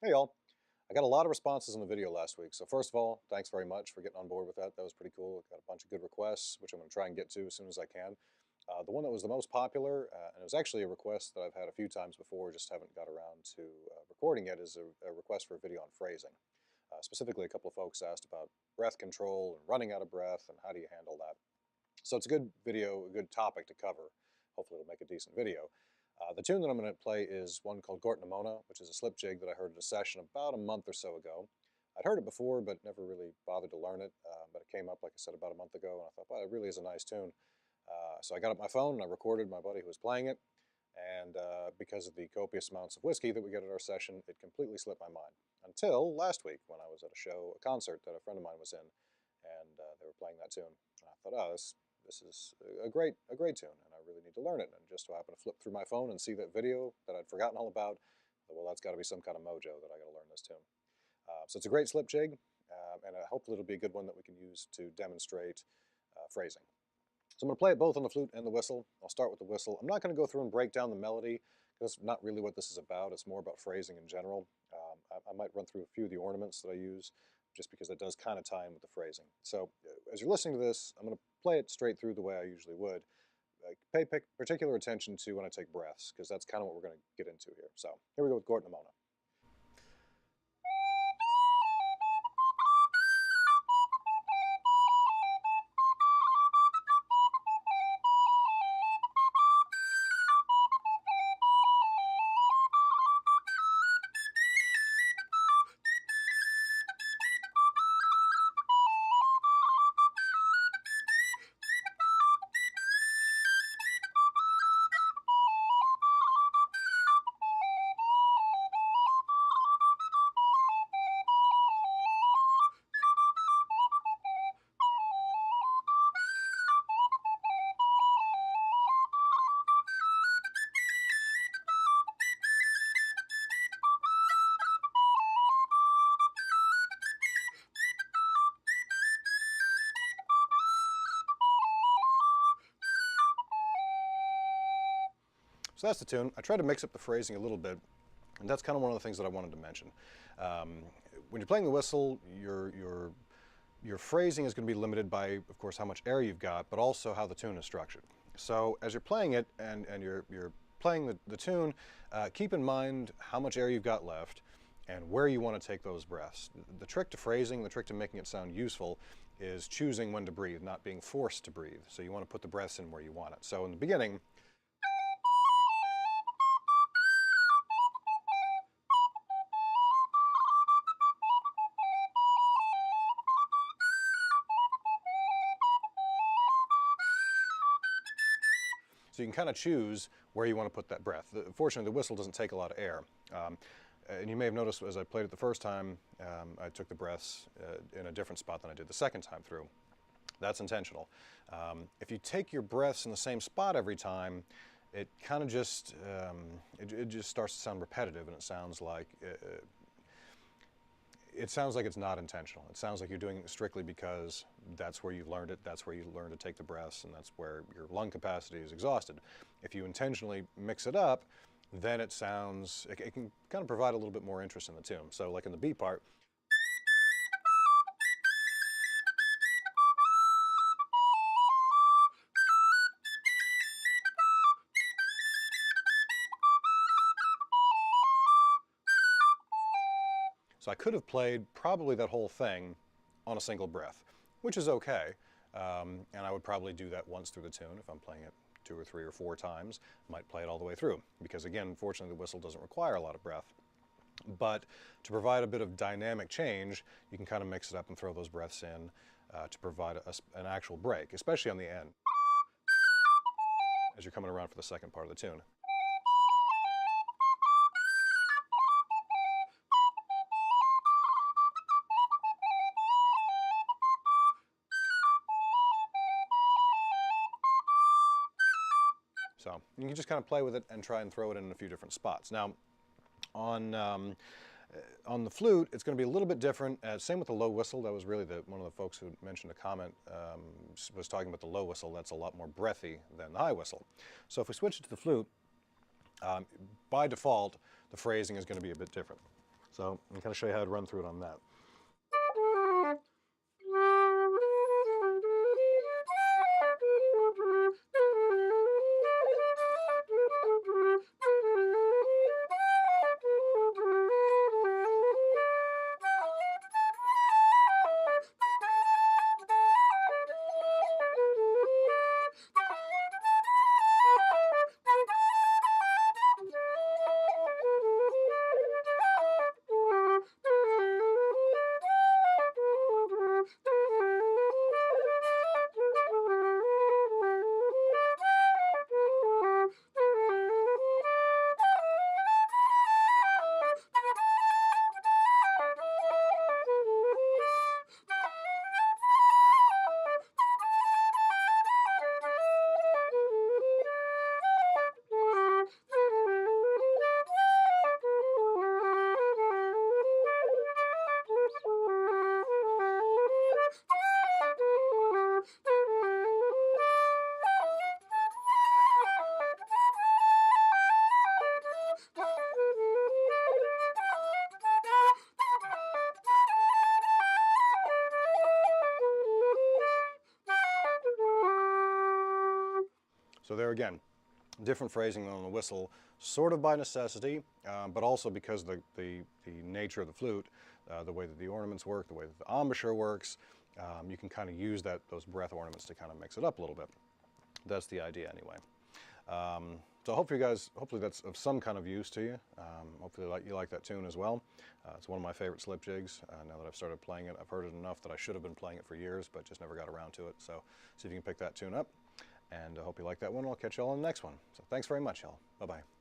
Hey y'all. I got a lot of responses on the video last week. So first of all, thanks very much for getting on board with that. That was pretty cool. Got a bunch of good requests, which I'm going to try and get to as soon as I can. The one that was the most popular, and it was actually a request that I've had a few times before, just haven't got around to recording yet, is a request for a video on phrasing. Specifically, a couple of folks asked about breath control and running out of breath and how do you handle that. So it's a good video, a good topic to cover. Hopefully it'll make a decent video. The tune that I'm going to play is one called Gort, which is a slip jig that I heard at a session about a month or so ago. I'd heard it before, but never really bothered to learn it. But it came up, like I said, about a month ago, and I thought, well, it really is a nice tune. So I got up my phone and I recorded my buddy who was playing it. And because of the copious amounts of whiskey that we get at our session, it completely slipped my mind. Until last week when I was at a show, a concert that a friend of mine was in, and they were playing that tune. And I thought, oh, this is a great tune, and I really need to learn it. And just so happened to flip through my phone and see that video that I'd forgotten all about. I thought, well, that's got to be some kind of mojo that I got to learn this tune. So it's a great slip jig, and hopefully it'll be a good one that we can use to demonstrate phrasing. So I'm going to play it both on the flute and the whistle. I'll start with the whistle. I'm not going to go through and break down the melody, because that's not really what this is about. It's more about phrasing in general. I might run through a few of the ornaments that I use, just because it does kind of tie in with the phrasing. So as you're listening to this, I'm going to play it straight through the way I usually would. Pay particular attention to when I take breaths, because that's kind of what we're going to get into here. So here we go with Gort. So that's the tune. I tried to mix up the phrasing a little bit, and that's kind of one of the things that I wanted to mention. When you're playing the whistle, your phrasing is going to be limited by, of course, how much air you've got, but also how the tune is structured. So as you're playing it and you're playing the tune, keep in mind how much air you've got left and where you want to take those breaths. The trick to phrasing, the trick to making it sound useful, is choosing when to breathe, not being forced to breathe. So you want to put the breaths in where you want it. So in the beginning, so you can kind of choose where you want to put that breath. Fortunately, the whistle doesn't take a lot of air. And you may have noticed as I played it the first time, I took the breaths in a different spot than I did the second time through. That's intentional. If you take your breaths in the same spot every time, it kind of just, it just starts to sound repetitive, and it sounds like it's not intentional. It sounds like you're doing it strictly because that's where you learned it, that's where you learned to take the breaths, and that's where your lung capacity is exhausted. If you intentionally mix it up, then it sounds, it can kind of provide a little bit more interest in the tune. So like in the B part, so I could have played probably that whole thing on a single breath, which is okay. And I would probably do that once through the tune if I'm playing it 2 or 3 or 4 times. I might play it all the way through, because again, fortunately, the whistle doesn't require a lot of breath. But to provide a bit of dynamic change, you can kind of mix it up and throw those breaths in to provide an actual break, especially on the end, as you're coming around for the second part of the tune. So you can just kind of play with it and try and throw it in a few different spots. Now, on the flute, it's going to be a little bit different. Same with the low whistle. That was really one of the folks who mentioned a comment was talking about the low whistle. That's a lot more breathy than the high whistle. So if we switch it to the flute, by default, the phrasing is going to be a bit different. So I'm going to show you how to run through it on that. So there again, different phrasing on the whistle, sort of by necessity, but also because the nature of the flute, the way that the ornaments work, the way that the embouchure works, you can kind of use those breath ornaments to kind of mix it up a little bit. That's the idea anyway. So hopefully that's of some kind of use to you. Hopefully you like that tune as well. It's one of my favorite slip jigs. Now that I've started playing it, I've heard it enough that I should have been playing it for years, but just never got around to it. So see if you can pick that tune up. And I hope you like that one. I'll catch y'all on the next one. So thanks very much, y'all. Bye-bye.